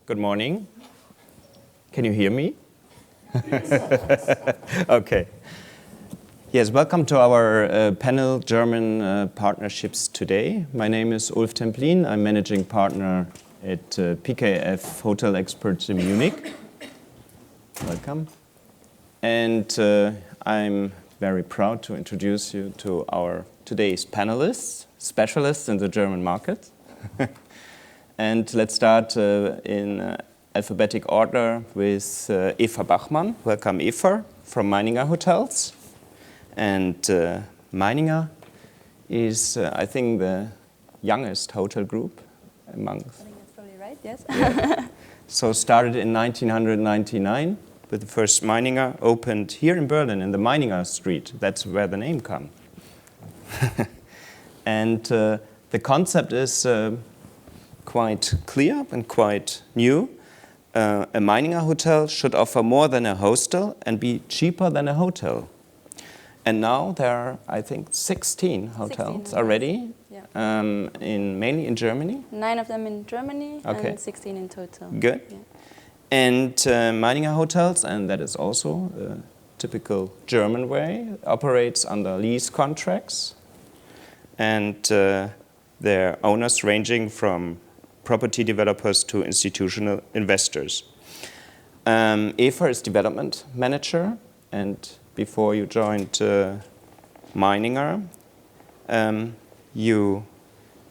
Good morning. Can you hear me? Okay. Yes, welcome to our panel, German Partnerships Today. My name is Ulf Templin. I'm managing partner at PKF Hotel Experts in Munich. Welcome. And I'm very proud to introduce you to our today's panelists, specialists in the German market. And let's start in alphabetic order with Eva Bachmann. Welcome, Eva, from Meininger Hotels. And Meininger is, I think, the youngest hotel group amongst. I think that's probably right, yes. Yeah. So started in 1999 with the first Meininger, opened here in Berlin in the Meininger Street. That's where the name comes. And the concept is quite clear and quite new. A Meininger hotel should offer more than a hostel and be cheaper than a hotel. And now there are, I think, 16 hotels already, yeah. Mainly in Germany. 9 of them in Germany, okay. And 16 in total. Good. Yeah. And Meininger Hotels, and that is also a typical German way, operates under lease contracts. And their owners ranging from property developers to institutional investors. Eva is development manager, and before you joined Meininger, you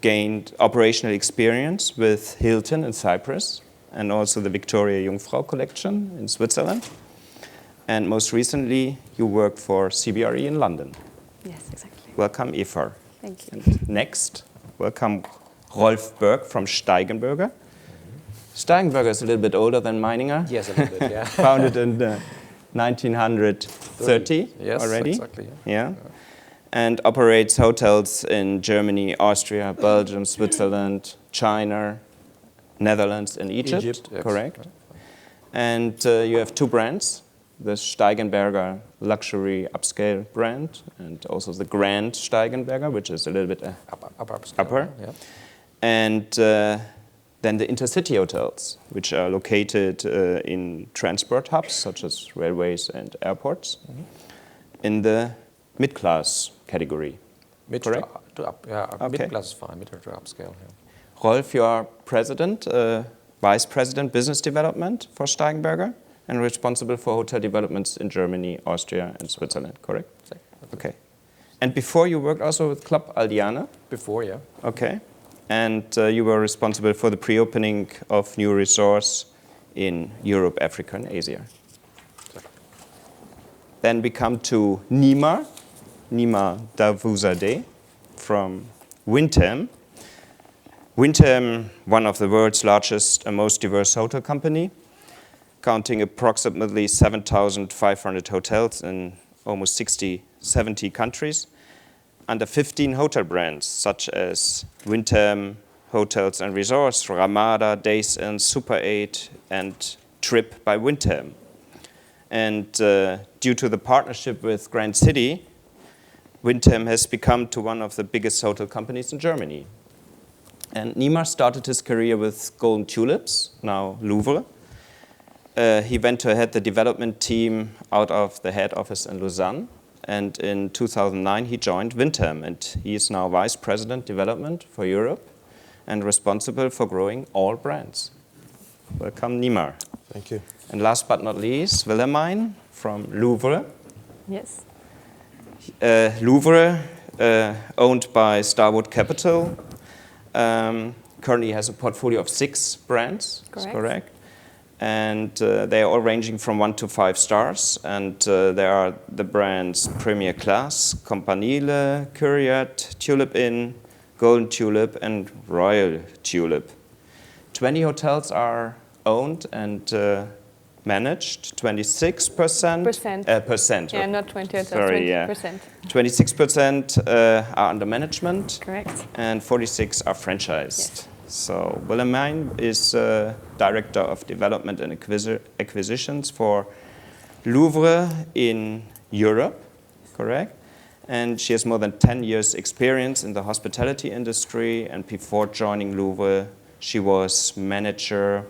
gained operational experience with Hilton in Cyprus and also the Victoria Jungfrau collection in Switzerland. And most recently, you worked for CBRE in London. Yes, exactly. Welcome, Eva. Thank you. And next, welcome Rolf Berg from Steigenberger. Steigenberger is a little bit older than Meininger. Yes, a little bit, yeah. Founded in 1930 yes, already. Exactly. Yeah. And operates hotels in Germany, Austria, Belgium, Switzerland, China, Netherlands, and Egypt. Yes. Correct. Right. And you have 2 brands, the Steigenberger luxury upscale brand, and also the Grand Steigenberger, which is a little bit upper. Yeah. And then the intercity hotels, which are located in transport hubs, such as railways and airports, in the mid-class category. Mid-class is fine, mid to upscale. Yeah. Rolf, you are president, vice president, business development for Steigenberger, and responsible for hotel developments in Germany, Austria, and Switzerland, correct? Okay. And before you worked also with Club Aldiana? Before, yeah. Okay. And you were responsible for the pre-opening of new resorts in Europe, Africa, and Asia. Then we come to Nima Davuzadeh from Wyndham. Wyndham, one of the world's largest and most diverse hotel company, counting approximately 7,500 hotels in almost 70 countries, under 15 hotel brands such as Wyndham Hotels and Resorts, Ramada, Days Inn, Super 8, and Trip by Wyndham. And due to the partnership with Grand City, Wyndham has become to one of the biggest hotel companies in Germany. And Nima started his career with Golden Tulips, now Louvre. He went to head the development team out of the head office in Lausanne. And in 2009, he joined Wyndham, and he is now Vice President Development for Europe and responsible for growing all brands. Welcome, Nima. Thank you. And last but not least, Wilhelmine from Louvre. Yes. Louvre, owned by Starwood Capital, currently has a portfolio of 6 brands. Correct. Is correct? And they are all ranging from 1 to 5 stars. And there are the brands Premier Class, Campanile, Curiat, Tulip Inn, Golden Tulip, and Royal Tulip. 20 hotels are owned and managed. 26%. Percent. Yeah, not 20 hotels, Sorry, 20%. 26% are under management. Correct. And 46 are franchised. Yes. So Wilhelmine is Director of Development and Acquisitions for Louvre in Europe, correct? And she has more than 10 years experience in the hospitality industry. And before joining Louvre, she was manager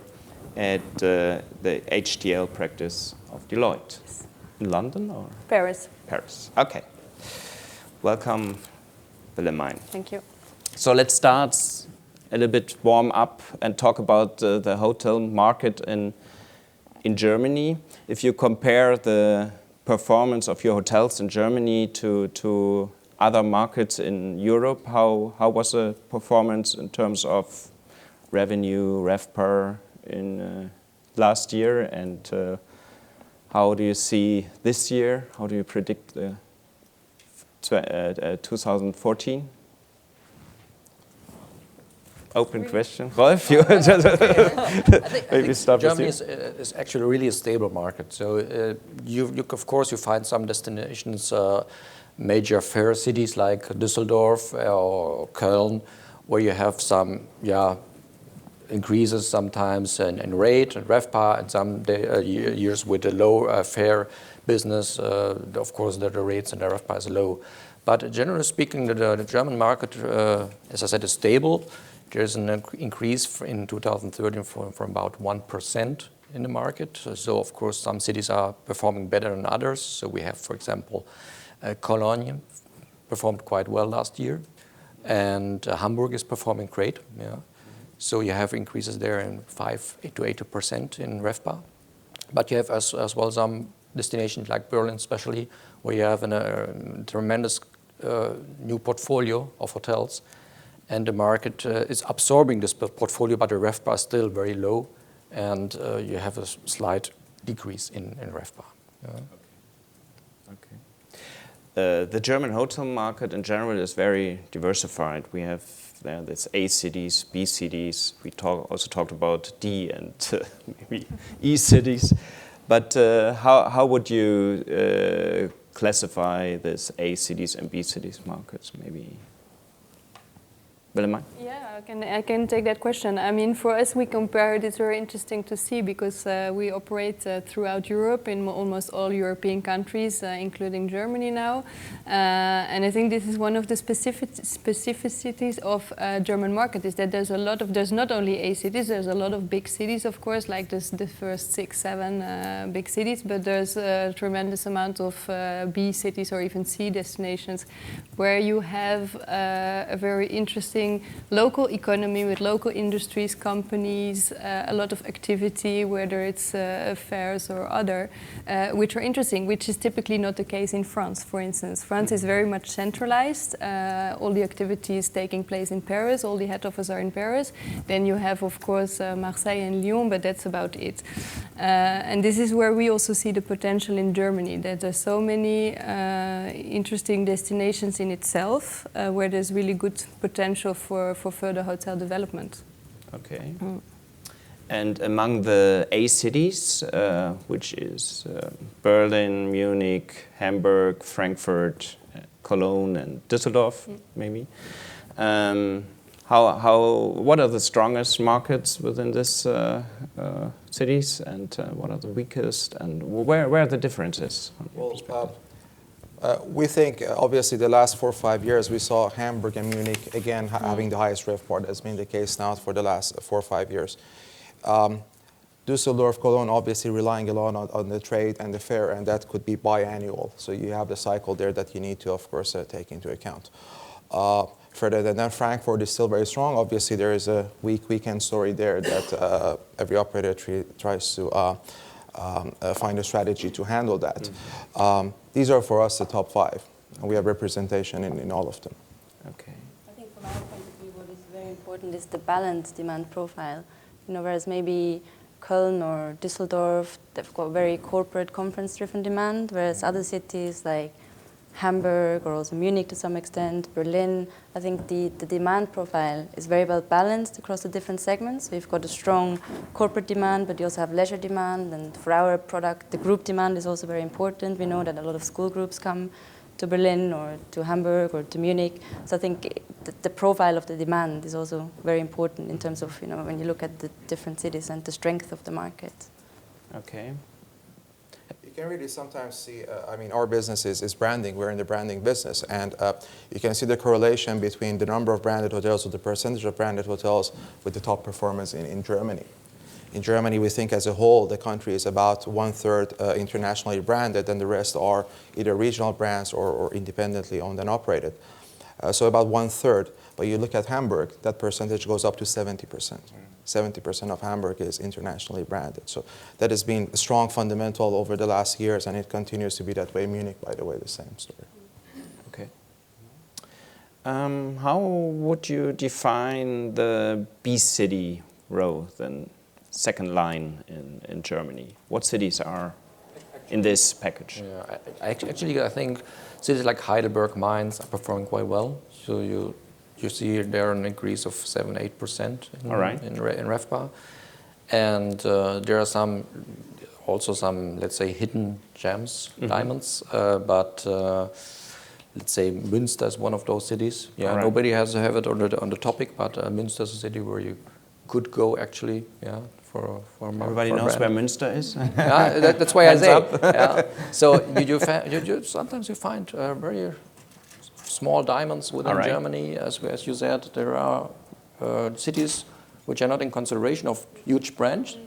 at the HTL practice of Deloitte. In London or? Paris. Paris. Okay. Welcome, Willemijn. Thank you. So let's start a little bit warm up and talk about the hotel market in Germany. If you compare the performance of your hotels in Germany to other markets in Europe, how was the performance in terms of revenue, RevPAR in last year, and how do you see this year? How do you predict 2014? Open question. Rolf, you I think start Germany with is actually really a stable market. So of course, you find some destinations, major fair cities like Düsseldorf or Köln, where you have some increases sometimes in rate and RevPAR, and some years with a low fare business. Of course, the rates and the RevPAR is low. But generally speaking, the German market, as I said, is stable. There's an increase in 2013 from about 1% in the market. So of course, some cities are performing better than others. So we have, for example, Cologne performed quite well last year, and Hamburg is performing great. Yeah. So you have increases there in 5 to 8% in RevPAR. But you have as well some destinations like Berlin, especially, where you have a tremendous new portfolio of hotels. And the market is absorbing this portfolio, but the RevPAR is still very low, and you have a slight decrease in RevPAR. Okay. The German hotel market in general is very diversified. We have this A cities, B cities. We also talked about D and maybe E cities. But how would you classify this A cities and B cities markets, maybe? Willemijn? Yeah, I can take that question. I mean, for us, we compare it. It's very interesting to see because we operate throughout Europe in almost all European countries, including Germany now. And I think this is one of the specificities of German market is that there's not only A cities, there's a lot of big cities, of course, like the first 6, 7 big cities, but there's a tremendous amount of B cities or even C destinations where you have a very interesting local economy with local industries, companies, a lot of activity, whether it's fairs or other, which are interesting, which is typically not the case in France, for instance. France is very much centralized. All the activities taking place in Paris, all the head offices are in Paris. Then you have, of course, Marseille and Lyon, but that's about it. And this is where we also see the potential in Germany, that there's so many interesting destinations in itself, where there's really good potential for further hotel development. Okay. And among the A cities, which is Berlin, Munich, Hamburg, Frankfurt, Cologne, and Düsseldorf, maybe. What are the strongest markets within these cities, and what are the weakest, and where are the differences? Well, we think, obviously, the last 4 or 5 years, we saw Hamburg and Munich, again, having the highest RevPAR. That's been the case now for the last 4 or 5 years. Düsseldorf, Cologne, obviously relying a lot on the trade and the fair, and that could be biannual. So you have the cycle there that you need to, of course, take into account. Further than that, Frankfurt is still very strong. Obviously, there is a weekend story there that every operator tries to find a strategy to handle that. These are, for us, the top 5. And we have representation in all of them. Okay. I think from our point of view, what is very important is the balanced demand profile. You know, whereas maybe Köln or Düsseldorf, they've got very corporate conference-driven demand, whereas other cities like Hamburg or also Munich to some extent, Berlin, I think the demand profile is very well balanced across the different segments. So you've got a strong corporate demand, but you also have leisure demand. And for our product, the group demand is also very important. We know that a lot of school groups come to Berlin or to Hamburg or to Munich. So I think the profile of the demand is also very important in terms of, you know, when you look at the different cities and the strength of the market. Okay. You can really sometimes see, I mean, our business is branding. We're in the branding business. And you can see the correlation between the number of branded hotels or the percentage of branded hotels with the top performance in Germany. In Germany, we think as a whole, the country is about 1/3 internationally branded, and the rest are either regional brands or independently owned and operated. So about 1/3. But you look at Hamburg, that percentage goes up to 70%. 70% of Hamburg is internationally branded. So that has been a strong fundamental over the last years, and it continues to be that way. Munich, by the way, the same story. Okay. How would you define the B city row, then second line in Germany? What cities are in this package? Yeah, actually, I think cities like Heidelberg, Mainz are performing quite well. So you see there an increase of 7-8% in RevPAR. And there are also some, let's say, hidden gems, diamonds. But let's say Münster is one of those cities. Yeah, nobody has to have it on the topic, but Münster is a city where you could go actually. Yeah, for everybody knows where Münster is. Yeah, that's why I say. Yeah. So sometimes you find very small diamonds within Germany, as you said. There are cities which are not in consideration of huge brands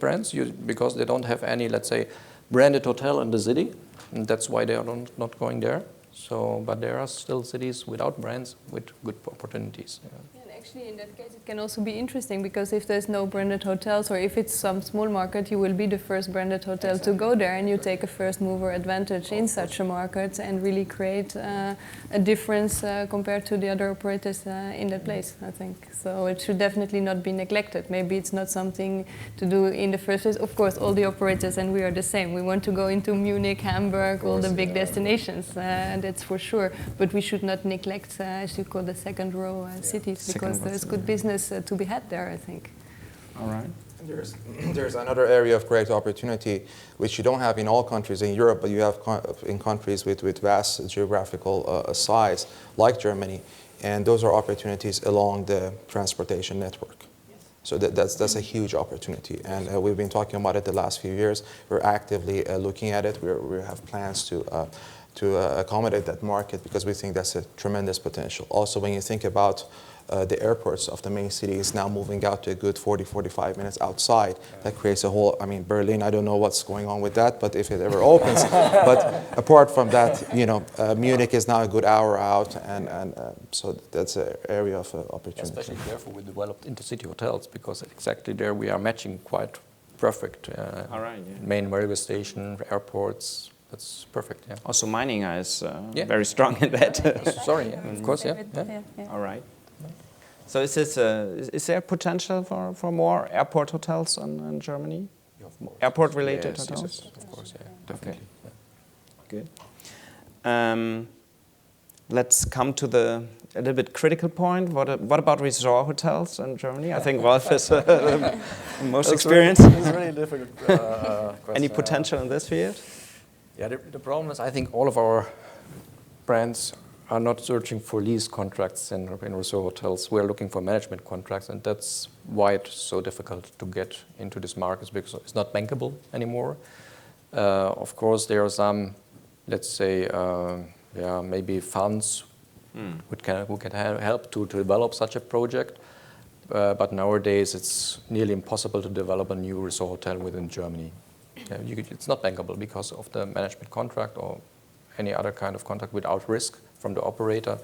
because they don't have any, let's say, branded hotel in the city, and that's why they are not going there. So, but there are still cities without brands with good opportunities. Yeah. Actually, in that case, it can also be interesting because if there's no branded hotels or if it's some small market, you will be the first branded hotel to go there, and you take a first mover advantage in such a market and really create a difference compared to the other operators in that place, I think. So it should definitely not be neglected. Maybe it's not something to do in the first place. Of course, all the operators, and we are the same. We want to go into Munich, Hamburg, all the big destinations, and that's for sure. But we should not neglect, as you call the second row cities, because there's good business to be had there, I think. All right. There's another area of great opportunity, which you don't have in all countries in Europe, but you have in countries with vast geographical size, like Germany, and those are opportunities along the transportation network. So that's a huge opportunity, and we've been talking about it the last few years. We're actively looking at it. We have plans to accommodate that market because we think that's a tremendous potential. Also, when you think about the airports of the main cities now moving out to a good 40-45 minutes outside, that creates a whole, I mean, Berlin, I don't know what's going on with that, but if it ever opens. But apart from that, you know, Munich is now a good hour out, and so that's an area of opportunity. Especially therefore we developed intercity hotels, because exactly there we are matching quite perfect. Main railway station, airports. That's perfect. Yeah. Also, Meininger is very strong in that. Sorry, of course, yeah. All right. So is there potential for more airport hotels in Germany? Airport-related hotels? Yes, of course, yeah, definitely. Okay. Good. Let's come to a little bit critical point. What about resort hotels in Germany? I think Rolf is the most experienced. It's really difficult question. Any potential in this field? Yeah, the problem is I think all of our brands are not searching for lease contracts in resort hotels. We're looking for management contracts, and that's why it's so difficult to get into this market, because it's not bankable anymore. Of course, there are some, let's say, maybe funds who can help to develop such a project. But nowadays, it's nearly impossible to develop a new resort hotel within Germany. It's not bankable because of the management contract or any other kind of contract without risk from the operator.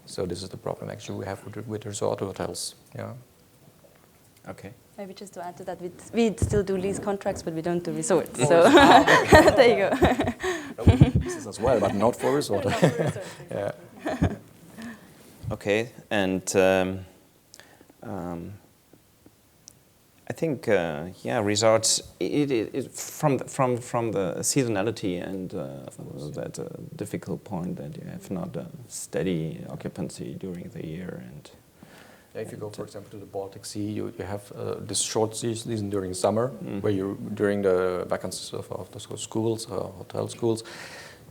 So this is the problem actually we have with resort hotels. Yeah. Okay. Maybe just to add to that, we still do lease contracts, but we don't do resorts. So there you go. Leases as well, but not for resort. Yeah. Okay, and I think resorts. It from the seasonality and that difficult point that you have not a steady occupancy during the year. And if you go, for example, to the Baltic Sea, you have this short season during summer, where during the vacancies of the schools, hotel schools,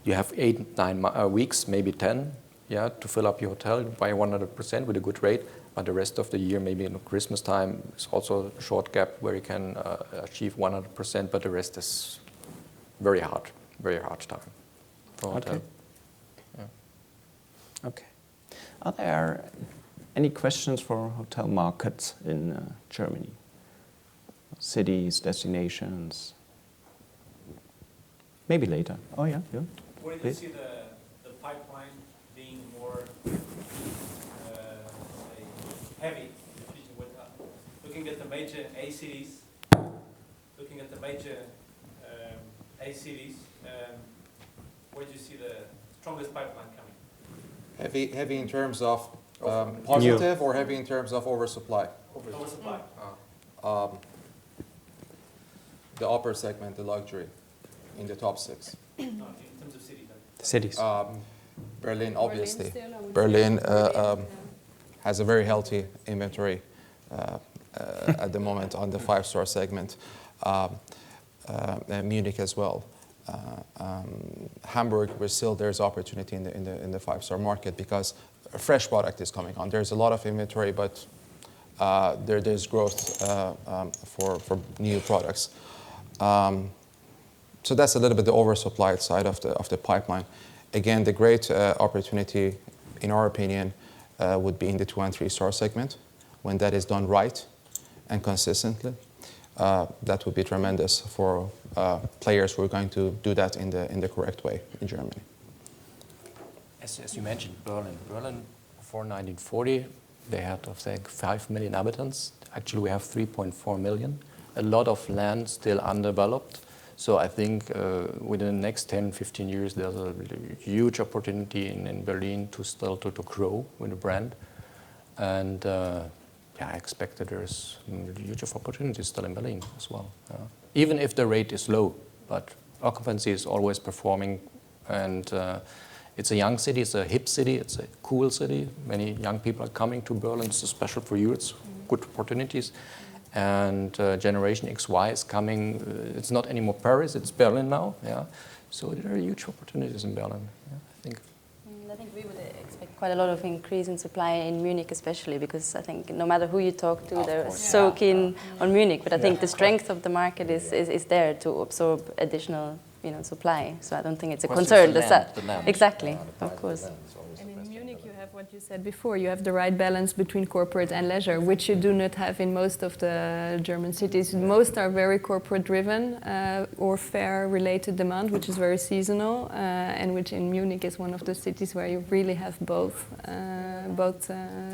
you have 8-9 weeks, maybe 10, to fill up your hotel by 100% with a good rate. But the rest of the year, maybe in Christmas time, is also a short gap where you can achieve 100%, but the rest is very hard time for hotel. Okay. Yeah. Okay. Are there any questions for hotel markets in Germany? cities, destinations. Maybe later. Oh yeah, yeah. Where do you see the pipeline being more say, heavy in the future? With, looking at the major A cities, where do you see the strongest pipeline coming? Heavy in terms of positive or heavy in terms of oversupply? Oversupply. The upper segment, the luxury, in the top 6. No, in terms of cities. Cities. Berlin, obviously. Berlin still, I would Berlin say. has a very healthy inventory at the moment on the 5-star segment. And Munich as well. Hamburg, where still there's opportunity in the 5-star market because a fresh product is coming on. There's a lot of inventory, but there's growth for new products. So that's a little bit the oversupplied side of the pipeline. Again, the great opportunity, in our opinion, would be in the 2- and 3-star segment. When that is done right and consistently, that would be tremendous for players who are going to do that in the correct way in Germany. As you mentioned, Berlin. Berlin, before 1940, they had, I think, 5 million inhabitants. Actually, we have 3.4 million. A lot of land still undeveloped. So I think within the next 10, 15 years, there's a huge opportunity in Berlin to still to grow with the brand. And I expect that there's huge opportunities still in Berlin as well. Even if the rate is low, but occupancy is always performing. And it's a young city, it's a hip city, it's a cool city. Many young people are coming to Berlin. It's special for you, it's good opportunities. And Generation XY is coming. It's not anymore Paris, it's Berlin now. Yeah, so there are huge opportunities in Berlin, I think. I think we would expect quite a lot of increase in supply in Munich especially, because I think no matter who you talk to, they're so keen on Munich. But I think the strength of the market is there to absorb additional supply. So I don't think it's a concern. Exactly, of course. And in Munich you have what you said before, you have the right balance between corporate and leisure, which you do not have in most of the German cities. Most are very corporate driven or fair related demand, which is very seasonal, and which in Munich is one of the cities where you really have both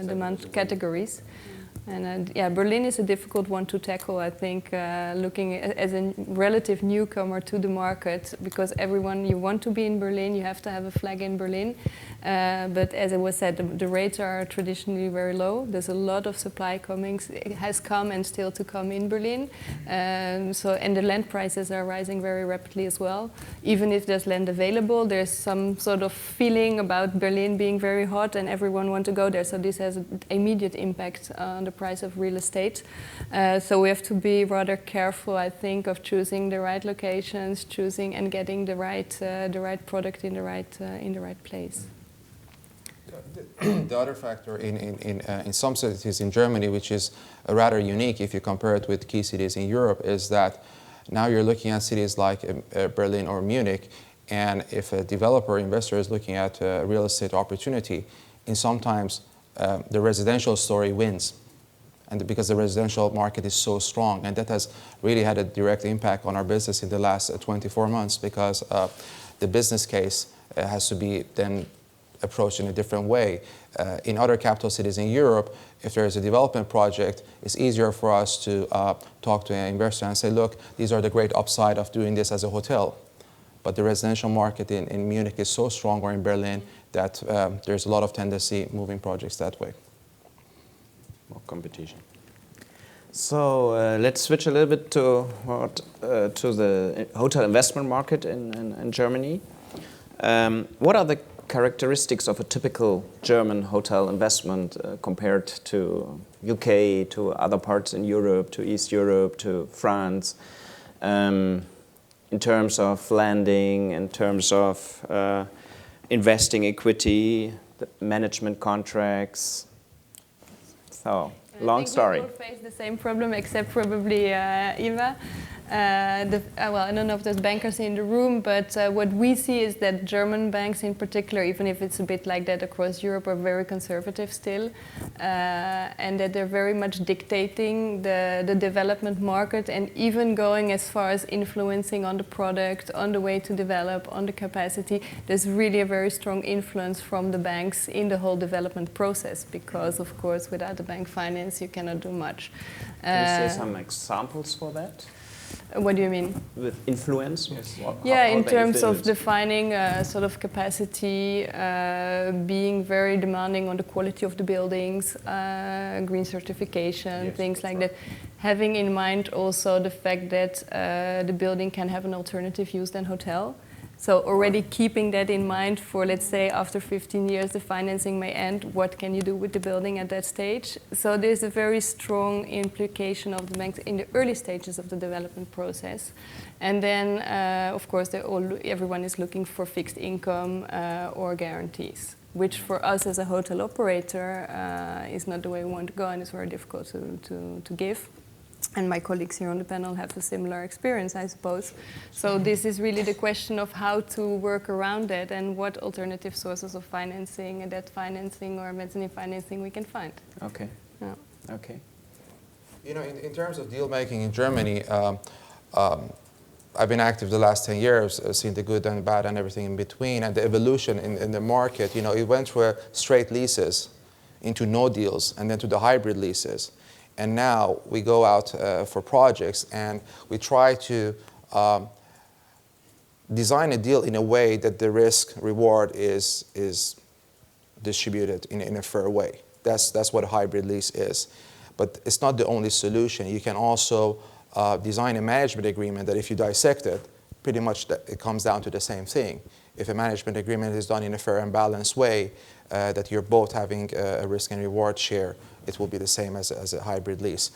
demand categories. And Berlin is a difficult one to tackle, I think, looking as a relative newcomer to the market, because you want to be in Berlin, you have to have a flag in Berlin. But as it was said, the rates are traditionally very low. There's a lot of supply coming, it has come and still to come in Berlin. And the land prices are rising very rapidly as well. Even if there's land available, there's some sort of feeling about Berlin being very hot and everyone wants to go there. So this has an immediate impact on the price of real estate. So we have to be rather careful, I think, of choosing the right locations, choosing and getting the right product in the right place. The other factor in some cities in Germany, which is rather unique if you compare it with key cities in Europe, is that now you're looking at cities like Berlin or Munich, and if a developer investor is looking at a real estate opportunity, sometimes the residential story wins. And because the residential market is so strong, and that has really had a direct impact on our business in the last 24 months, because the business case has to be then approached in a different way. In other capital cities in Europe, if there is a development project, it's easier for us to talk to an investor and say, look, these are the great upside of doing this as a hotel. But the residential market in Munich is so strong, or in Berlin, that there's a lot of tendency moving projects that way. More competition. So let's switch a little bit to the hotel investment market in Germany. What are the characteristics of a typical German hotel investment compared to UK, to other parts in Europe, to East Europe, to France, in terms of landing, in terms of investing equity, the management contracts? So, long story. I think we both face the same problem, except probably Eva. Well, I don't know if there's bankers in the room, but what we see is that German banks in particular, even if it's a bit like that across Europe, are very conservative still, and that they're very much dictating the development market and even going as far as influencing on the product, on the way to develop, on the capacity. There's really a very strong influence from the banks in the whole development process because, of course, without the bank finance, you cannot do much. Can you say some examples for that? What do you mean? With influence? Yes. Yeah, How in they terms of influence? defining sort of capacity, being very demanding on the quality of the buildings, green certification, Yes, things that's like right. that. Having in mind also the fact that the building can have an alternative use than hotel. So already keeping that in mind for, let's say, after 15 years the financing may end, what can you do with the building at that stage? So there's a very strong implication of the banks in the early stages of the development process. And then, of course, everyone is looking for fixed income or guarantees, which for us as a hotel operator is not the way we want to go, and it's very difficult to give. And my colleagues here on the panel have a similar experience, I suppose. So this is really the question of how to work around that and what alternative sources of financing, debt financing or mezzanine financing we can find. Okay. Yeah. Okay. You know, in terms of deal making in Germany, I've been active the last 10 years, seen the good and bad and everything in between, and the evolution in the market. You know, it went through straight leases into no deals and then to the hybrid leases. And now we go out for projects and we try to design a deal in a way that the risk reward is distributed in a fair way. That's what a hybrid lease is. But it's not the only solution. You can also design a management agreement that if you dissect it, pretty much it comes down to the same thing. If a management agreement is done in a fair and balanced way, that you're both having a risk and reward share, it will be the same as a hybrid lease.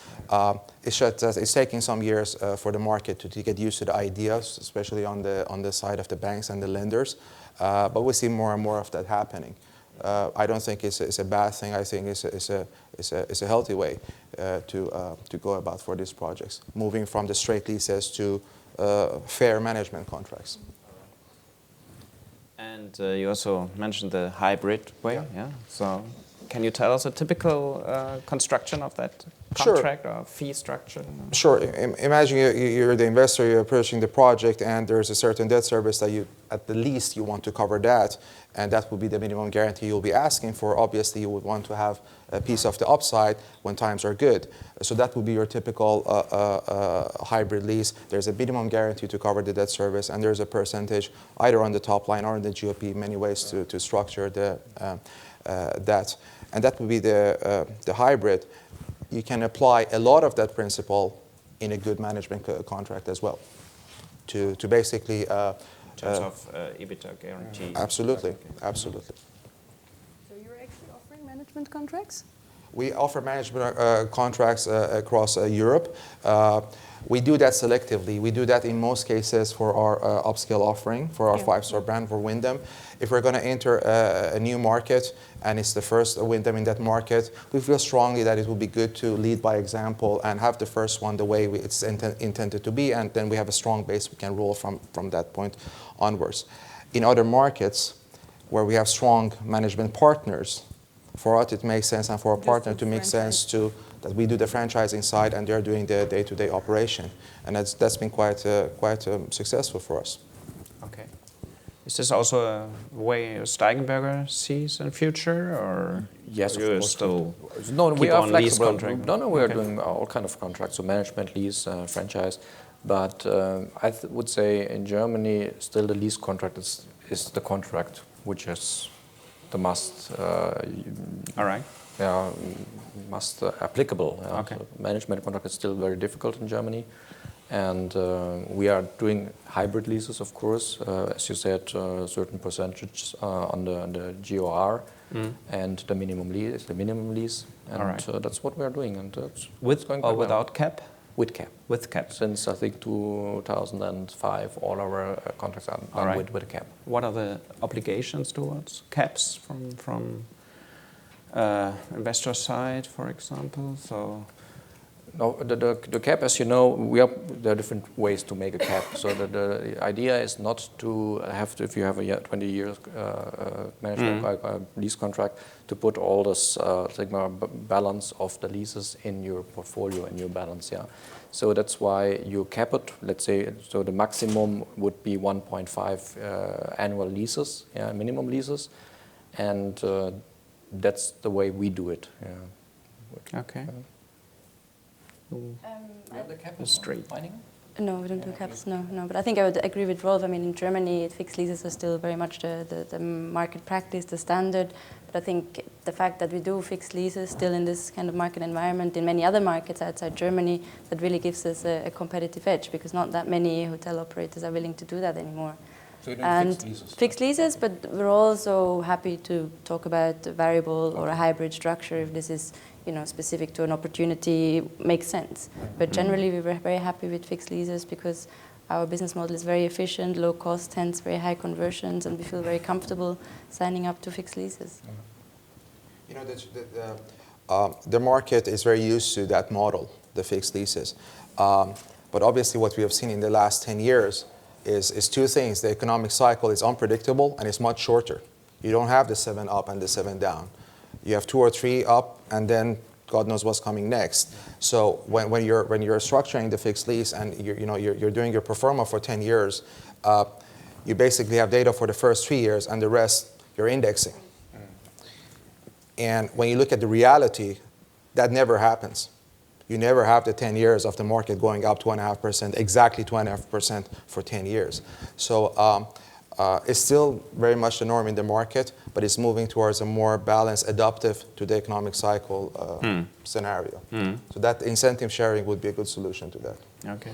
It's just that it's taking some years for the market to get used to the ideas, especially on the side of the banks and the lenders. But we see more and more of that happening. I don't think it's a bad thing. I think it's a healthy way to go about for these projects, moving from the straight leases to fair management contracts. And you also mentioned the hybrid way, yeah? So can you tell us a typical construction of that contract or fee structure? Sure. Imagine you're the investor, you're approaching the project, and there's a certain debt service that you, at the least, you want to cover that, and that would be the minimum guarantee you'll be asking for. Obviously, you would want to have a piece of the upside when times are good. So that would be your typical hybrid lease. There's a minimum guarantee to cover the debt service, and there's a percentage either on the top line or in the GOP, many ways to structure that. And that would be the hybrid. You can apply a lot of that principle in a good management contract as well to basically... in terms of EBITDA guarantee? Absolutely, absolutely. So you're actually offering management contracts? We offer management contracts across Europe. We do that selectively. We do that in most cases for our upscale offering, for our five-star brand, for Wyndham. If we're going to enter a new market and it's the first Wyndham in that market, we feel strongly that it would be good to lead by example and have the first one the way it's intended to be, and then we have a strong base we can roll from that point onwards. In other markets where we have strong management partners, for us it makes sense, and for our partner to make sense to that we do the franchising side and they're doing the day-to-day operation, and that's been quite successful for us. Okay. Is this also a way Steigenberger sees in the future, or yes, are you still we are flexible. contract? We are doing all kind of contracts, so management, lease, franchise. But I would say in Germany, still the lease contract is the contract, which is the must. All right. Yeah, must applicable. Okay. So management contract is still very difficult in Germany, and we are doing hybrid leases, of course. As you said, certain percentage on the GOR, and the minimum lease is the minimum lease, and that's what we are doing. And with or without cap? With cap. With cap. Since I think 2005, all our contracts are with a cap. What are the obligations towards caps from investor side, for example? So No, the cap, as you know, there are different ways to make a cap. So the idea is not to have to, if you have a 20 years management lease contract, to put all this sigma balance of the leases in your portfolio, in your balance. Yeah. So that's why you cap it. Let's say so the maximum would be 1.5 annual leases, minimum leases, and that's the way we do it. Yeah. Okay. The cap is straight. No, we don't do caps, no. But I think I would agree with Rolf. I mean, in Germany, fixed leases are still very much the market practice, the standard. But I think the fact that we do fixed leases still in this kind of market environment in many other markets outside Germany, that really gives us a competitive edge, because not that many hotel operators are willing to do that anymore. So you're doing And fixed leases? Fixed leases, but we're also happy to talk about a variable or a hybrid structure if this is specific to an opportunity, makes sense. But generally, we were very happy with fixed leases because our business model is very efficient, low cost, hence very high conversions, and we feel very comfortable signing up to fixed leases. The market is very used to that model, the fixed leases. But obviously, what we have seen in the last 10 years is two things. The economic cycle is unpredictable and it's much shorter. You don't have the 7 up and the 7 down. You have 2 or 3 up, and then God knows what's coming next. So when you're structuring the fixed lease and you're doing your pro forma for 10 years, you basically have data for the first 3 years, and the rest you're indexing. And when you look at the reality, that never happens. You never have the 10 years of the market going up 2.5%, exactly 2.5% for 10 years. So it's still very much the norm in the market, but it's moving towards a more balanced, adaptive to the economic cycle scenario. So that incentive sharing would be a good solution to that. Okay.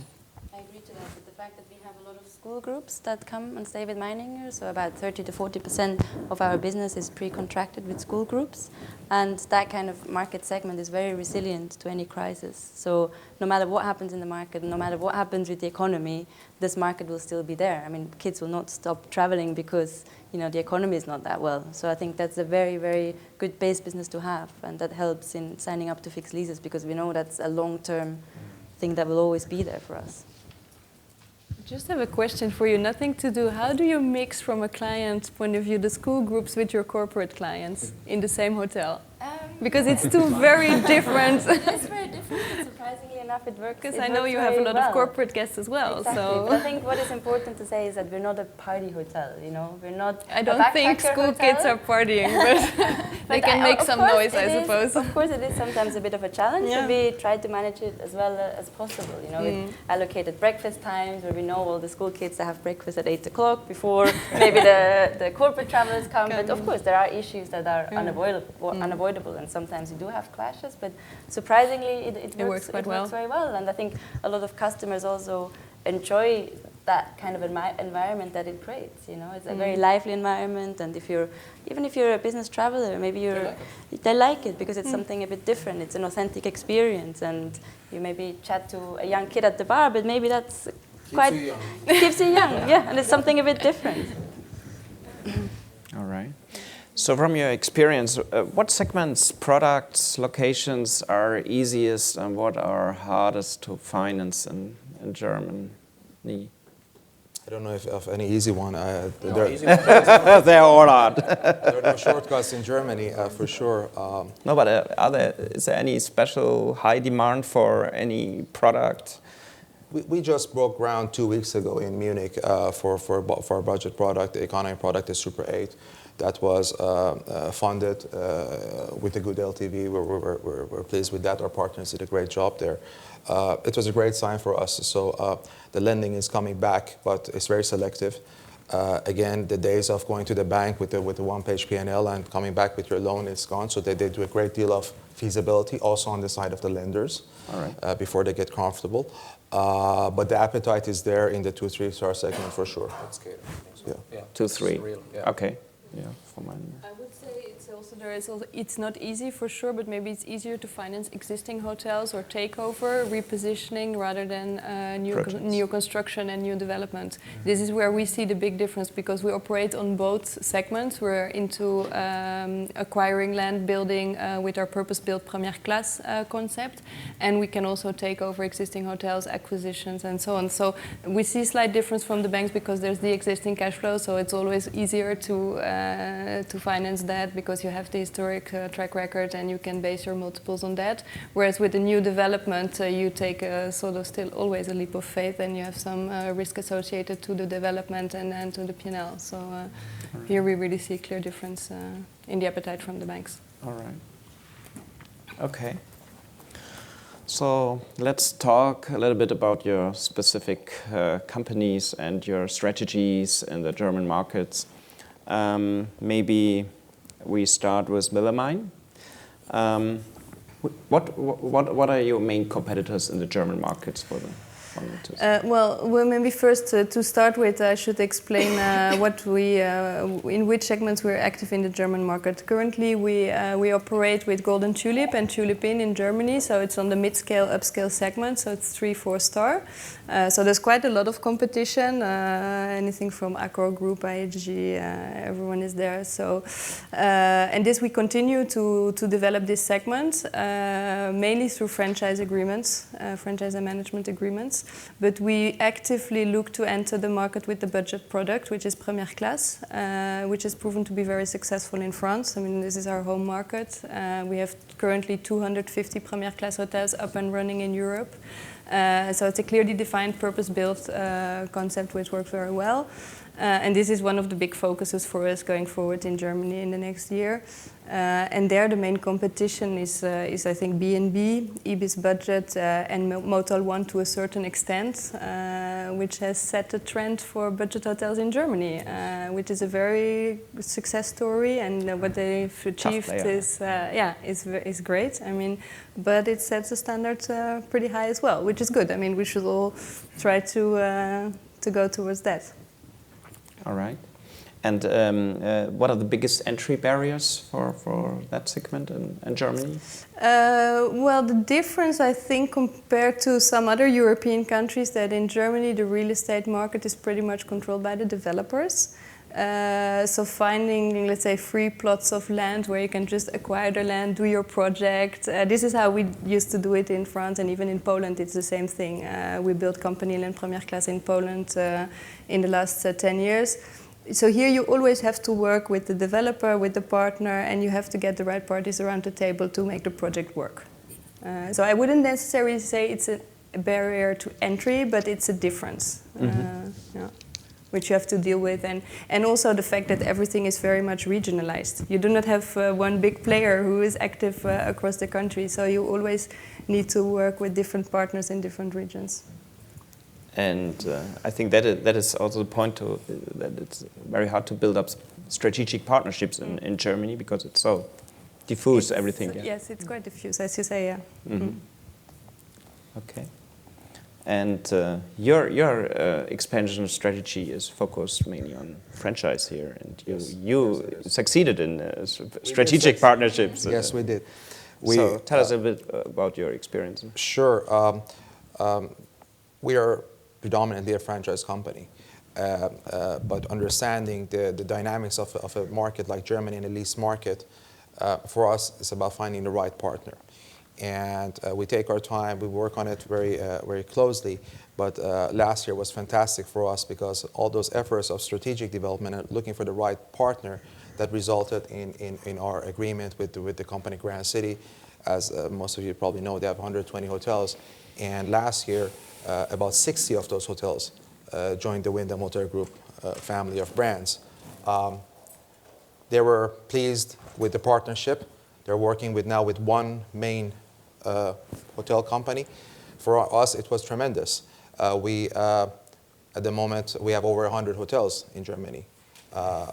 I agree to that, but the fact that we have a lot of school groups that come and stay with Meininger, so about 30 to 40% of our business is pre-contracted with school groups, and that kind of market segment is very resilient to any crisis. So no matter what happens in the market, no matter what happens with the economy, this market will still be there. I mean, kids will not stop traveling because the economy is not that well. So I think that's a very, very good base business to have, and that helps in signing up to fixed leases because we know that's a long-term thing that will always be there for us. Just have a question for you, nothing to do. How do you mix from a client point of view the school groups with your corporate clients in the same hotel? Because it's two very different. It's very different, but surprisingly enough it works. Because I know you have a lot of corporate guests as well. Exactly. So but I think what is important to say is that we're not a party hotel, We're not I don't think school kids are partying, but they can make some noise, I suppose. Of course it is sometimes a bit of a challenge, but we try to manage it as well as possible. With allocated breakfast times where we know all the school kids that have breakfast at 8 o'clock before maybe the corporate travelers come. But of course there are issues that are unavoidable, and sometimes you do have clashes, but surprisingly it works very well. And I think a lot of customers also enjoy that kind of environment that it creates. It's a very lively environment, and even if you're a business traveler, maybe they like it because it's something a bit different. It's an authentic experience, and you maybe chat to a young kid at the bar, but maybe that's keeps you young, and it's something a bit different. All right. So from your experience, what segments, products, locations are easiest and what are hardest to finance in Germany? I don't know if of any easy one. They're all hard. There are no shortcuts in Germany, for sure. No, but is there any special high demand for any product? We just broke ground 2 weeks ago in Munich for our budget product, the economy product, the Super 8. That was funded with a good LTV. We're pleased with that. Our partners did a great job there. It was a great sign for us. So the lending is coming back, but it's very selective. Again, the days of going to the bank with the one-page P&L and coming back with your loan is gone. So they do a great deal of feasibility also on the side of the lenders before they get comfortable. But the appetite is there in the 2-3 star segment for sure. That's good. Yeah. 2-3. Yeah. Okay. Yeah, for mine. I would say it's also it's not easy for sure, but maybe it's easier to finance existing hotels or takeover, repositioning rather than new construction and new development. This is where we see the big difference because we operate on both segments. We're into acquiring land, building with our purpose-built première classe concept, and we can also take over existing hotels, acquisitions, and so on. So we see slight difference from the banks because there's the existing cash flow, so it's always easier to finance that because you have the historic track record and you can base your multiples on that. Whereas with the new development, you take a sort of still always a leap of faith and you have some risk associated to the development and to the P&L. So here we really see a clear difference in the appetite from the banks. All right. Okay. So let's talk a little bit about your specific companies and your strategies in the German markets. Maybe we start with Millermine. What are your main competitors in the German markets for them? Well, maybe first to start with, I should explain in which segments we're active in the German market. Currently, we operate with Golden Tulip and Tulip Inn in Germany, so it's on the mid-scale, upscale segment, so it's 3-4 star. So there's quite a lot of competition, anything from Accor Group, IHG, everyone is there. So, and this we continue to develop this segment, mainly through franchise agreements, franchise and management agreements. But we actively look to enter the market with the budget product, which is Première Classe, which has proven to be very successful in France. I mean, this is our home market. We have currently 250 Première Classe hotels up and running in Europe. So it's a clearly defined purpose-built concept which works very well. And this is one of the big focuses for us going forward in Germany in the next year. And there the main competition is I think B&B, Ibis Budget, and Motel One to a certain extent, which has set a trend for budget hotels in Germany, which is a very success story. And what they've achieved is great. I mean, but it sets the standards pretty high as well, which is good. I mean, we should all try to go towards that. All right. And what are the biggest entry barriers for that segment in Germany? Well, the difference, I think, compared to some other European countries, that in Germany the real estate market is pretty much controlled by the developers. So finding, let's say, free plots of land where you can just acquire the land, do your project. This is how we used to do it in France, and even in Poland it's the same thing. We built Company Land Première Classe in Poland in the last 10 years. So here you always have to work with the developer, with the partner, and you have to get the right parties around the table to make the project work. So I wouldn't necessarily say it's a barrier to entry, but it's a difference. Which you have to deal with, and also the fact that everything is very much regionalized. You do not have one big player who is active across the country, so you always need to work with different partners in different regions. And I think that is also the point that it's very hard to build up strategic partnerships in Germany because it's so diffuse, everything. Yeah. Yes, it's quite diffuse, as you say, yeah. Mm-hmm. Okay. And your expansion strategy is focused mainly on franchise here, and you succeeded in strategic partnerships. Yes, we did. So tell us a bit about your experience. Sure. We are predominantly a franchise company, but understanding the dynamics of a market like Germany and a lease market, for us, it's about finding the right partner. And we take our time, we work on it very closely, but last year was fantastic for us because all those efforts of strategic development and looking for the right partner that resulted in our agreement with the company Grand City. As most of you probably know, they have 120 hotels, and last year about 60 of those hotels joined the Wyndham Hotel Group family of brands. They were pleased with the partnership. They're working now with one main hotel company. For us, it was tremendous. At the moment, we have over 100 hotels in Germany.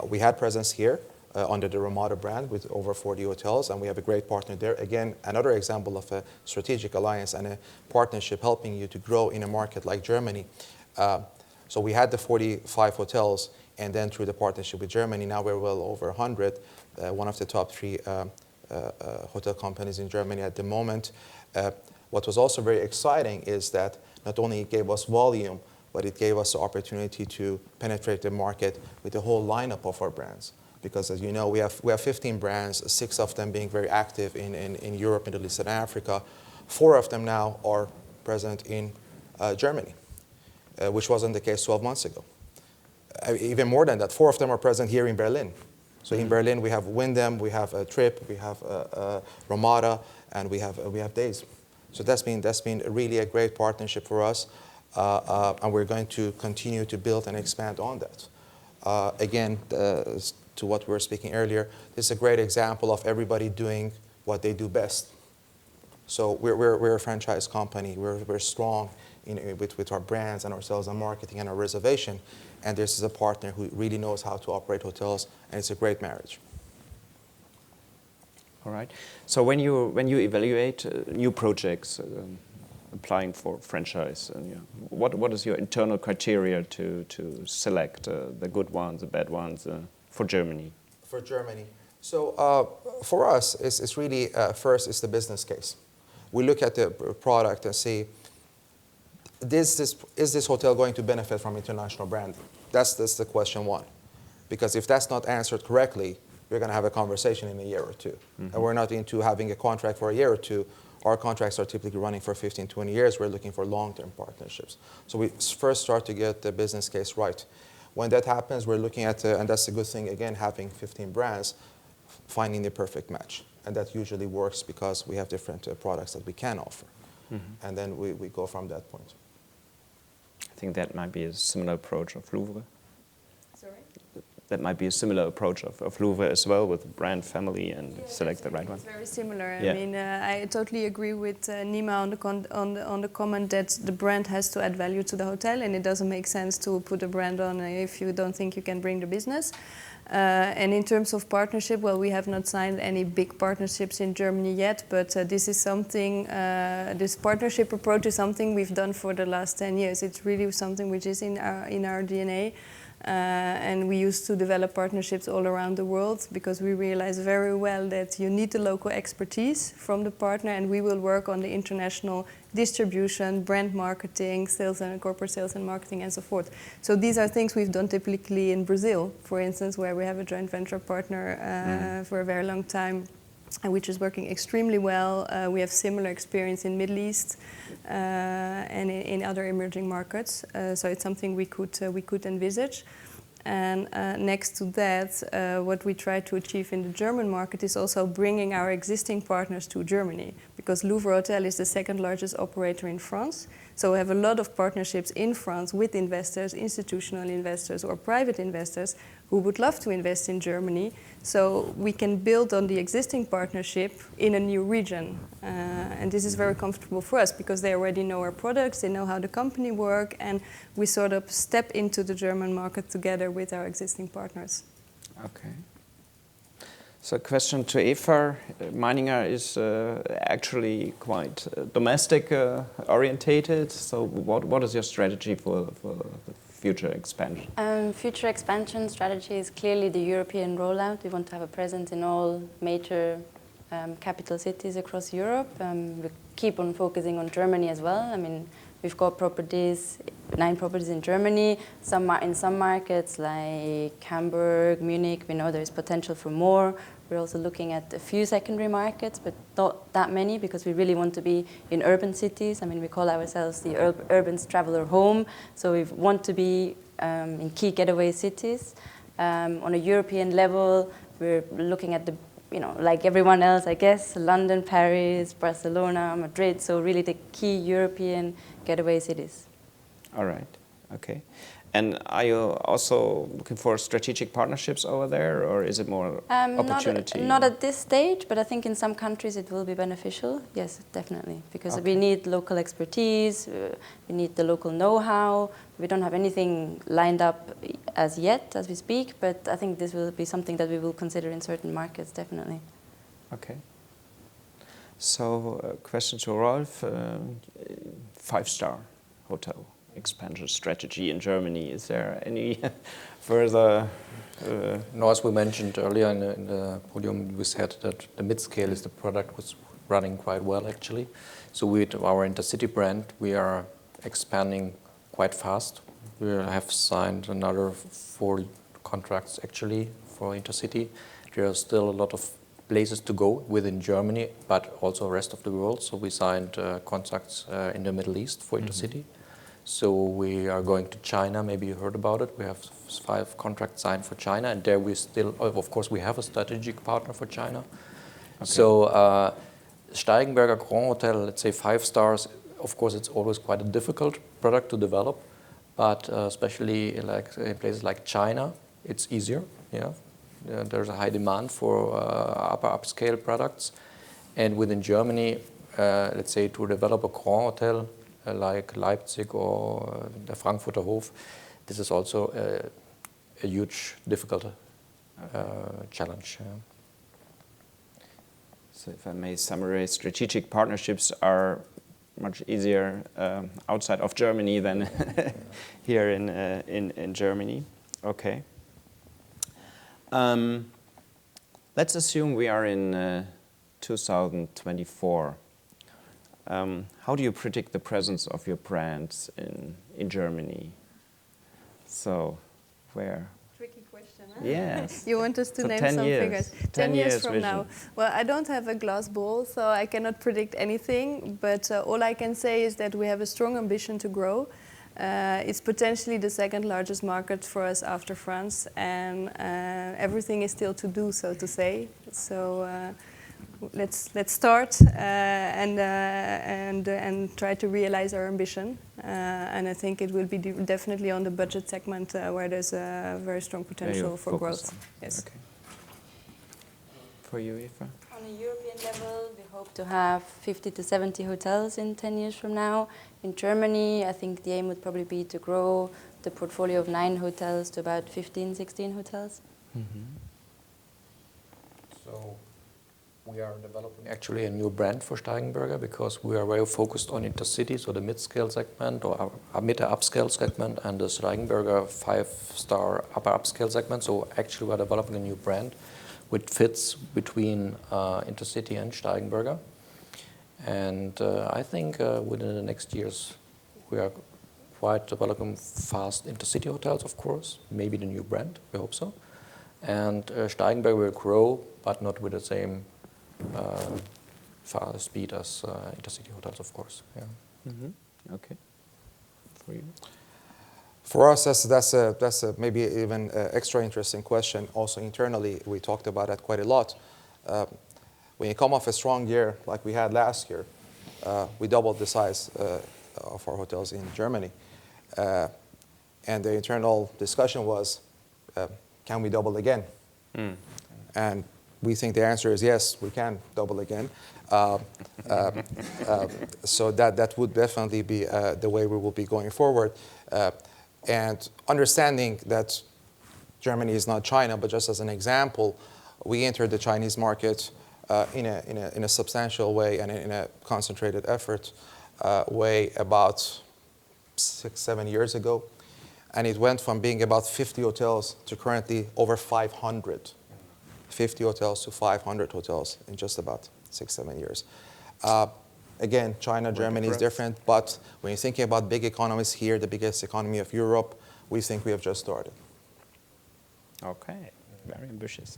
We had presence here under the Ramada brand with over 40 hotels, and we have a great partner there. Again, another example of a strategic alliance and a partnership helping you to grow in a market like Germany. So we had the 45 hotels, and then through the partnership with Germany, now we're well over 100. one of the top 3 hotel companies in Germany at the moment. What was also very exciting is that not only it gave us volume, but it gave us the opportunity to penetrate the market with the whole lineup of our brands. Because as you know, we have 15 brands, 6 of them being very active in Europe, Middle East, and Africa. 4 of them now are present in Germany, which wasn't the case 12 months ago. Even more than that, 4 of them are present here in Berlin. So in Berlin, we have Wyndham, we have Trip, we have Ramada, and we have Days. So that's been really a great partnership for us, and we're going to continue to build and expand on that. Again, to what we were speaking earlier, this is a great example of everybody doing what they do best. So we're a franchise company. We're strong with our brands and our sales and marketing and our reservation. And this is a partner who really knows how to operate hotels, and it's a great marriage. All right. So when you evaluate new projects applying for franchise, what is your internal criteria to select the good ones, the bad ones for Germany? For Germany. So for us, it's really, first, it's the business case. We look at the product and see, is this hotel going to benefit from international branding? That's the question 1. Because if that's not answered correctly, we're going to have a conversation in a year or 2. Mm-hmm. And we're not into having a contract for a year or 2. Our contracts are typically running for 15, 20 years. We're looking for long-term partnerships. So we first start to get the business case right. When that happens, we're looking at, and that's a good thing, again, having 15 brands, finding the perfect match. And that usually works because we have different products that we can offer. Mm-hmm. And then we go from that point. I think that might be a similar approach of Louvre. Sorry? That might be a similar approach of Louvre as well, with brand family and select the right one. It's very similar. Yeah. I mean, I totally agree with Nima on the comment that the brand has to add value to the hotel, and it doesn't make sense to put a brand on if you don't think you can bring the business. And in terms of partnership, well, we have not signed any big partnerships in Germany yet, but this is something, this partnership approach is something we've done for the last 10 years. It's really something which is in our DNA. And we used to develop partnerships all around the world because we realize very well that you need the local expertise from the partner, and we will work on the international distribution, brand marketing, sales and corporate sales and marketing, and so forth. So these are things we've done typically in Brazil, for instance, where we have a joint venture partner for a very long time, which is working extremely well. We have similar experience in Middle East and in other emerging markets. So it's something we could envisage. And next to that, what we try to achieve in the German market is also bringing our existing partners to Germany, because Louvre Hotel is the 2nd largest operator in France. So we have a lot of partnerships in France with investors, institutional investors or private investors who would love to invest in Germany. So we can build on the existing partnership in a new region. And this is very comfortable for us because they already know our products, they know how the company works, and we sort of step into the German market together with our existing partners. Okay. So question to Eva. Meininger is actually quite domestic orientated. So what is your strategy for the future expansion? Future expansion strategy is clearly the European rollout. We want to have a presence in all major capital cities across Europe. We keep on focusing on Germany as well. I mean, we've got 9 properties in Germany. In some markets like Hamburg, Munich, we know there's potential for more. We're also looking at a few secondary markets, but not that many because we really want to be in urban cities. I mean, we call ourselves the urban traveler home, so we want to be in key getaway cities. On a European level, we're looking at like everyone else, I guess, London, Paris, Barcelona, Madrid, so really the key European getaway cities. All right, okay. And are you also looking for strategic partnerships over there, or is it more opportunity? Not at this stage, but I think in some countries it will be beneficial. Yes, definitely, because we need local expertise, we need the local know-how. We don't have anything lined up as yet, as we speak, but I think this will be something that we will consider in certain markets, definitely. Okay. So, question to Rolf, 5-star hotel expansion strategy in Germany? Is there any further? No, as we mentioned earlier in the podium, we said that the mid-scale is the product was running quite well actually. So with our Intercity brand, we are expanding quite fast. We have signed another 4 contracts actually for Intercity. There are still a lot of places to go within Germany, but also the rest of the world. So we signed contracts in the Middle East for Intercity. So we are going to China, maybe you heard about it. We have 5 contracts signed for China, and there we still, of course, we have a strategic partner for China. Okay. So Steigenberger Grand Hotel, let's say 5 stars, of course it's always quite a difficult product to develop, but especially in places like China, it's easier. Yeah, there's a high demand for upper upscale products, and within Germany, let's say to develop a Grand Hotel like Leipzig or the Frankfurter Hof, this is also a huge, difficult challenge. Yeah. So if I may summarize, strategic partnerships are much easier outside of Germany than here in Germany. Okay. Let's assume we are in 2024. How do you predict the presence of your brands in Germany? So, where? Tricky question, huh? Yes. You want us to So name 10 some years. figures? 10 years from vision. now. Well, I don't have a glass ball, so I cannot predict anything. But all I can say is that we have a strong ambition to grow. It's potentially the 2nd largest market for us after France, and everything is still to do, so to say. So let's start and try to realize our ambition. And I think it will be definitely on the budget segment where there's a very strong potential for growth. Yes. Okay. For you, Eva? On a European level, we hope to have 50 to 70 hotels in 10 years from now. In Germany, I think the aim would probably be to grow the portfolio of 9 hotels to about 15, 16 hotels. So we are developing actually a new brand for Steigenberger because we are very focused on Intercity, so the mid-scale segment or a mid-upscale segment, and the Steigenberger 5-star upper upscale segment. So actually we are developing a new brand which fits between Intercity and Steigenberger. And I think within the next years we are quite developing fast Intercity hotels, of course, maybe the new brand, we hope so. And Steigenberger will grow, but not with the same fast speed as Intercity hotels, of course. Yeah. Okay. For you? For us, that's a maybe even extra interesting question. Also internally, we talked about that quite a lot. When you come off a strong year like we had last year, we doubled the size of our hotels in Germany. And the internal discussion was, can we double again? And we think the answer is yes, we can double again. So that would definitely be the way we will be going forward. And understanding that Germany is not China, but just as an example, we entered the Chinese market in a substantial way and in a concentrated effort way about 6-7 years ago. And it went from being about 50 hotels to currently over 500. 50 hotels to 500 hotels in just about 6-7 years. Again, China, Germany is different, but when you're thinking about big economies here, the biggest economy of Europe, we think we have just started. Okay, very ambitious.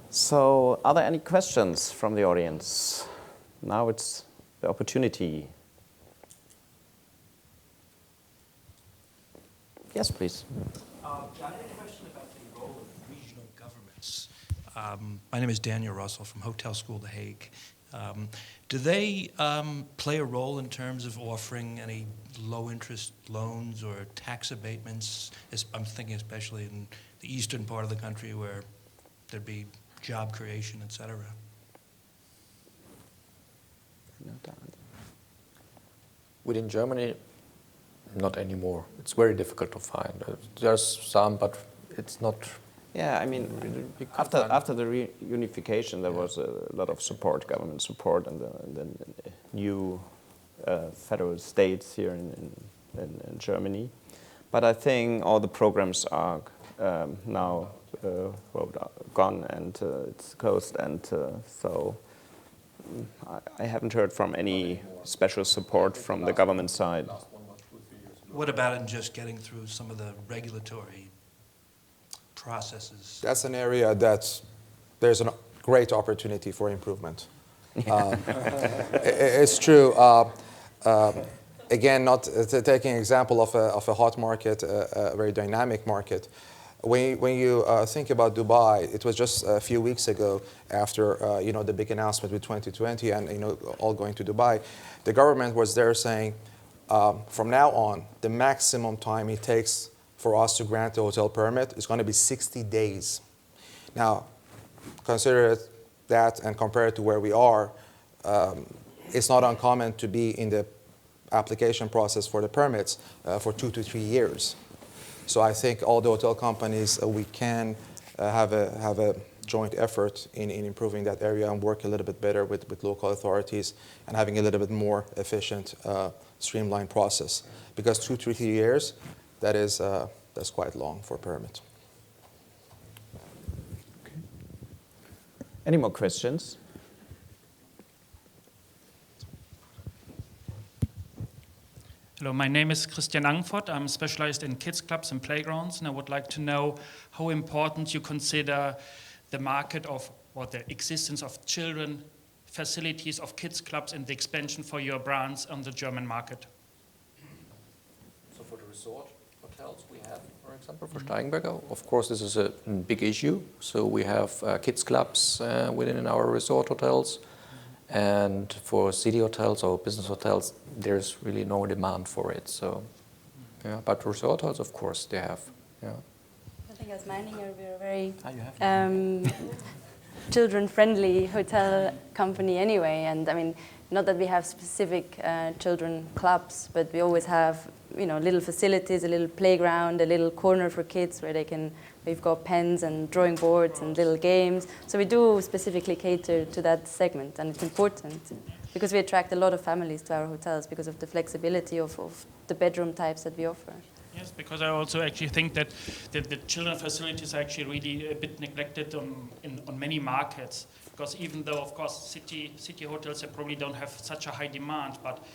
So, are there any questions from the audience? Now it's the opportunity. Yes, please. I had a question about the role of regional governments. My name is Daniel Russell from Hotel School The Hague. Do they play a role in terms of offering any low-interest loans or tax abatements? I'm thinking especially in the eastern part of the country where there'd be job creation, et cetera. Within Germany, not anymore. It's very difficult to find. There's some, but it's not. Yeah, I mean, after the reunification, there was a lot of support, government support, and the new federal states here in in Germany. But I think all the programs are now gone and it's closed, and so I haven't heard from any special support from the government side. What about in just getting through some of the regulatory processes? That's an area that there's a great opportunity for improvement. It's true. Again, not taking an example of a hot market, a very dynamic market. When you think about Dubai, it was just a few weeks ago after the big announcement with 2020 and all going to Dubai, the government was there saying, from now on, the maximum time it takes for us to grant a hotel permit is going to be 60 days. Now, consider that and compare it to where we are, it's not uncommon to be in the application process for the permits for 2 to 3 years. So I think all the hotel companies, we can have a joint effort in improving that area and work a little bit better with local authorities and having a little bit more efficient, streamlined process. Because 2 to 3 years, that's quite long for a permit. Okay. Any more questions? Hello, my name is Christian Angfort. I'm specialized in kids clubs and playgrounds, and I would like to know how important you consider the market or the existence of children facilities of kids clubs and the expansion for your brands on the German market. So for the resort hotels we have, for example, for Steigenberger, of course this is a big issue. So we have kids clubs within our resort hotels. And for city hotels or business hotels, there's really no demand for it. So, yeah, but resort hotels, of course, they have. Yeah. I think as Meininger, we're a very children-friendly hotel company anyway. And I mean, not that we have specific children clubs, but we always have little facilities, a little playground, a little corner for kids where they can. We've got pens and drawing boards and little games. So we do specifically cater to that segment, and it's important because we attract a lot of families to our hotels because of the flexibility of the bedroom types that we offer. Yes, because I also actually think that the children facilities are actually really a bit neglected on many markets. Because even though, of course, city hotels probably don't have such a high demand, but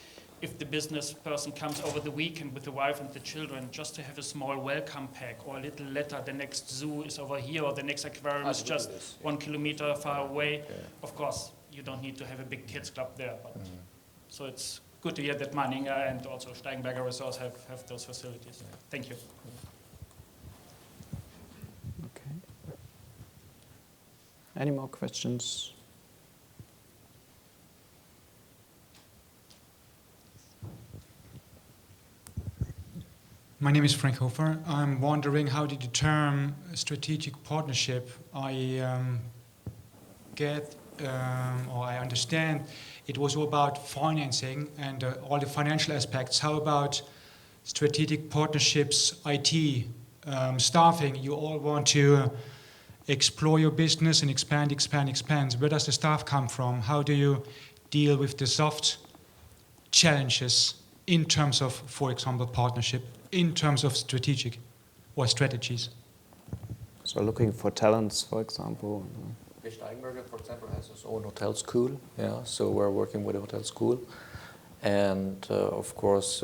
if the business person comes over the weekend with the wife and the children, just to have a small welcome pack or a little letter, the next zoo is over here or the next aquarium is just 1 kilometer far away. Yeah. Of course, you don't need to have a big kids club there. But so it's good to hear that Meininger and also Steigenberger Resorts have those facilities. Yeah. Thank you. Okay. Any more questions? My name is Frank Hofer. I'm wondering how did the term strategic partnership, I understand it was all about financing and all the financial aspects. How about strategic partnerships, IT, staffing? You all want to explore your business and expand. Where does the staff come from? How do you deal with the soft challenges in terms of, for example, partnership? In terms of strategic or strategies? So looking for talents, for example. Steigenberger, for example, has its own hotel school. Yeah, so we're working with a hotel school. And of course,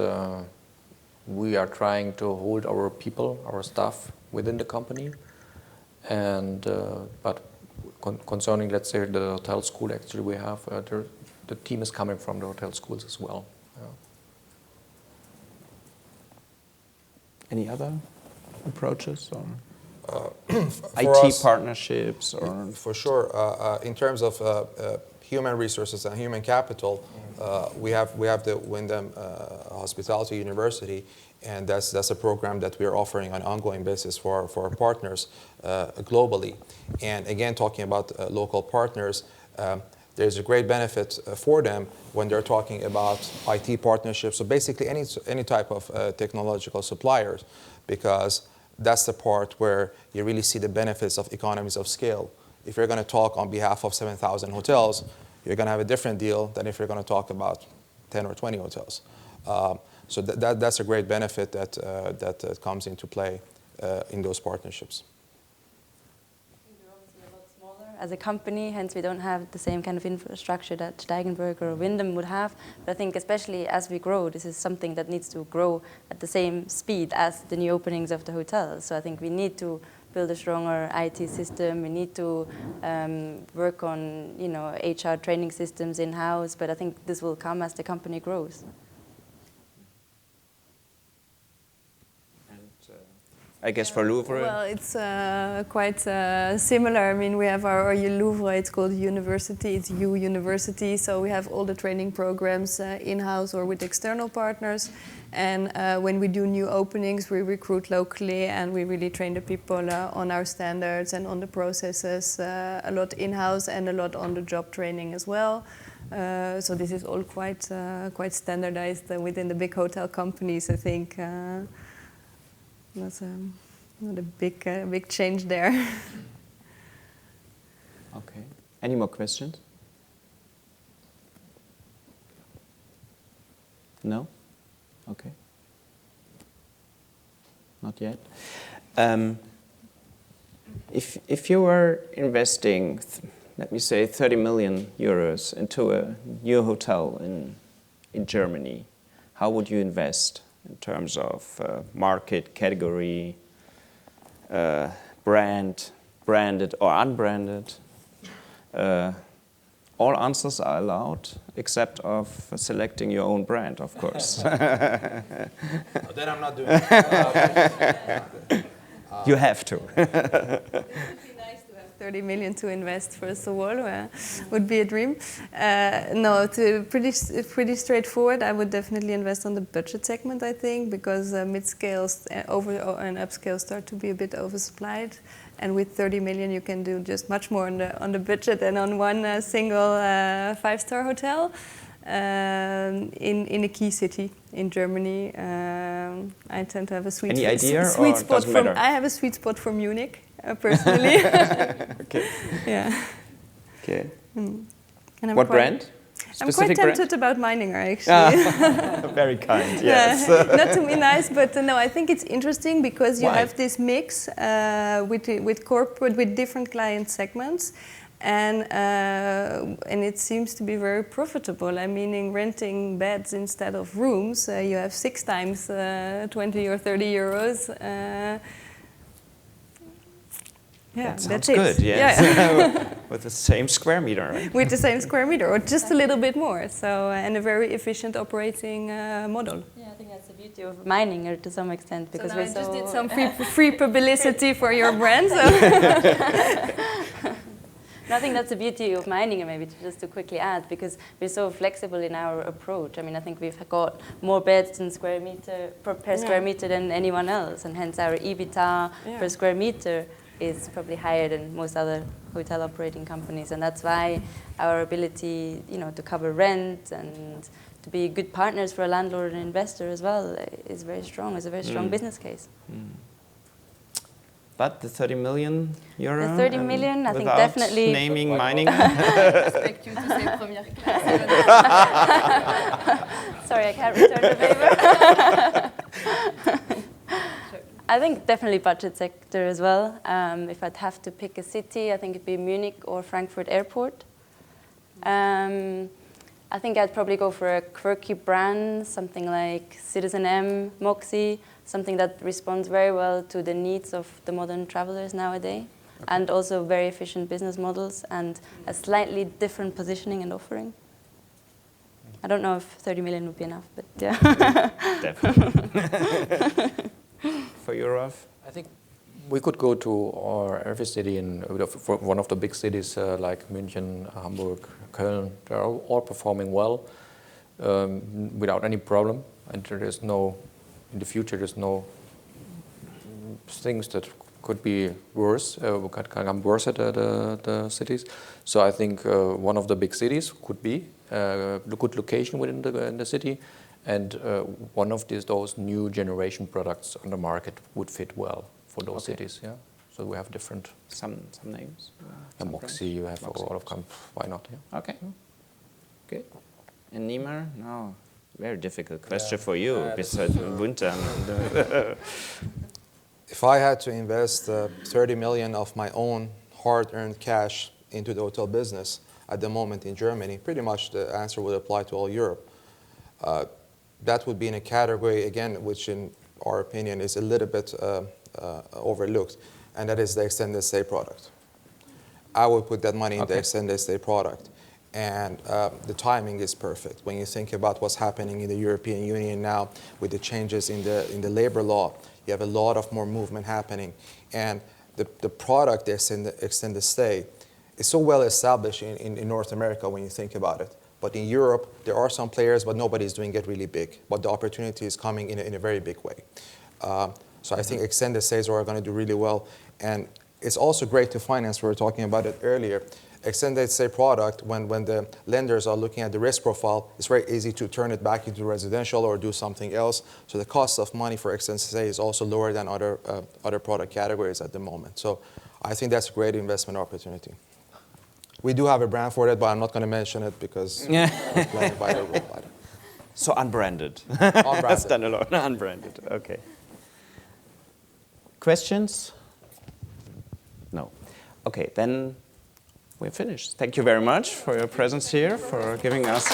we are trying to hold our people, our staff within the company. And but concerning, let's say, the hotel school, actually we have, the team is coming from the hotel schools as well. Yeah. Any other approaches or IT IT partnerships or for sure. In terms of human resources and human capital, we have the Wyndham Hospitality University, and that's a program that we are offering on an ongoing basis for our partners globally. And again, talking about local partners, there's a great benefit for them when they're talking about IT partnerships, so basically any type of technological suppliers, because that's the part where you really see the benefits of economies of scale. If you're going to talk on behalf of 7,000 hotels, you're going to have a different deal than if you're going to talk about 10 or 20 hotels. So that's a great benefit that comes into play in those partnerships. We're obviously a lot smaller as a company, hence we don't have the same kind of infrastructure that Steigenberg or Wyndham would have. But I think especially as we grow, this is something that needs to grow at the same speed as the new openings of the hotels. So I think we need to build a stronger IT system. We need to work on, HR training systems in-house. But I think this will come as the company grows. I guess for Louvre? Well, it's quite similar. I mean, we have our Louvre, it's called University, it's U University, so we have all the training programs in-house or with external partners. And when we do new openings, we recruit locally and we really train the people on our standards and on the processes, a lot in-house and a lot on the job training as well. So this is all quite standardized within the big hotel companies, I think. That's not a big change there. Okay. Any more questions? No? Okay. Not yet. If you were investing, let me say, 30 million euros into a new hotel in Germany, how would you invest? In terms of market, category, branded or unbranded. All answers are allowed, except of selecting your own brand, of course. Then I'm not doing it. You have to. 30 million to invest, first of all, would be a dream. No, pretty straightforward. I would definitely invest on the budget segment, I think, because mid-scales and upscale start to be a bit oversupplied. And with 30 million, you can do just much more on the budget than on one single five-star hotel in a key city in Germany. I tend to have a sweet spot from. I have a sweet spot for Munich. Personally. Okay. Yeah. Okay. And what brand? I'm quite tempted about Meininger, actually. Very kind, yes. Not to be nice, but no, I think it's interesting because you have this mix with corporate, with different client segments. And it seems to be very profitable. I mean, renting beds instead of rooms, you have 6 times 20 or 30 euros. Yeah, that sounds good, yes. Yeah. With the same square meter, right? With the same square meter, or just a little bit more. So, and a very efficient operating model. Yeah, I think that's the beauty of Meininger to some extent, because so I just did some free publicity for your brand. So. I think that's the beauty of Meininger, maybe just to quickly add, because we're so flexible in our approach. I mean, I think we've got more beds per square meter than anyone else, and hence our EBITDA per square meter is probably higher than most other hotel operating companies, and that's why our ability, to cover rent and to be good partners for a landlord and investor as well is very strong. It's a very strong business case. But the 30 million euro. The 30 million, I think definitely. Naming Meininger. I expect you to say première class. Sorry, I can't return the favor. I think definitely budget sector as well. If I'd have to pick a city, I think it'd be Munich or Frankfurt Airport. I think I'd probably go for a quirky brand, something like Citizen M, Moxie, something that responds very well to the needs of the modern travelers nowadays, and also very efficient business models and a slightly different positioning and offering. I don't know if 30 million would be enough, but yeah. Definitely. For Europe? I think we could go to every city in one of the big cities like München, Hamburg, Köln. They're all performing well without any problem, and there's no, in the future, there's no things that could be worse, could come worse at the cities. So I think one of the big cities could be a good location within the city. And one of those new generation products on the market would fit well for those cities. Yeah, so we have different some names. Moxie, you have a lot of why not? Yeah. Okay. Good. And Niemer, no, Very difficult question for you, besides winter. If I had to invest 30 million of my own hard-earned cash into the hotel business at the moment in Germany, pretty much the answer would apply to all Europe. That would be in a category, again, which in our opinion is a little bit overlooked, and that is the extended stay product. I would put that money in the extended stay product. And the timing is perfect. When you think about what's happening in the European Union now with the changes in the labor law, you have a lot of more movement happening. And the product, the extended stay, is so well established in North America when you think about it. But in Europe, there are some players, but nobody's doing it really big. But the opportunity is coming in a very big way. So I think extended stays are going to do really well. And it's also great to finance. We were talking about it earlier. Extended stay product, when the lenders are looking at the risk profile, it's very easy to turn it back into residential or do something else. So the cost of money for extended stay is also lower than other product categories at the moment. So I think that's a great investment opportunity. We do have a brand for it, but I'm not going to mention it because we're playing by the rule. So unbranded. Unbranded. Standalone, unbranded. Okay. Questions? No. Okay, then we're finished. Thank you very much for your presence here, for giving us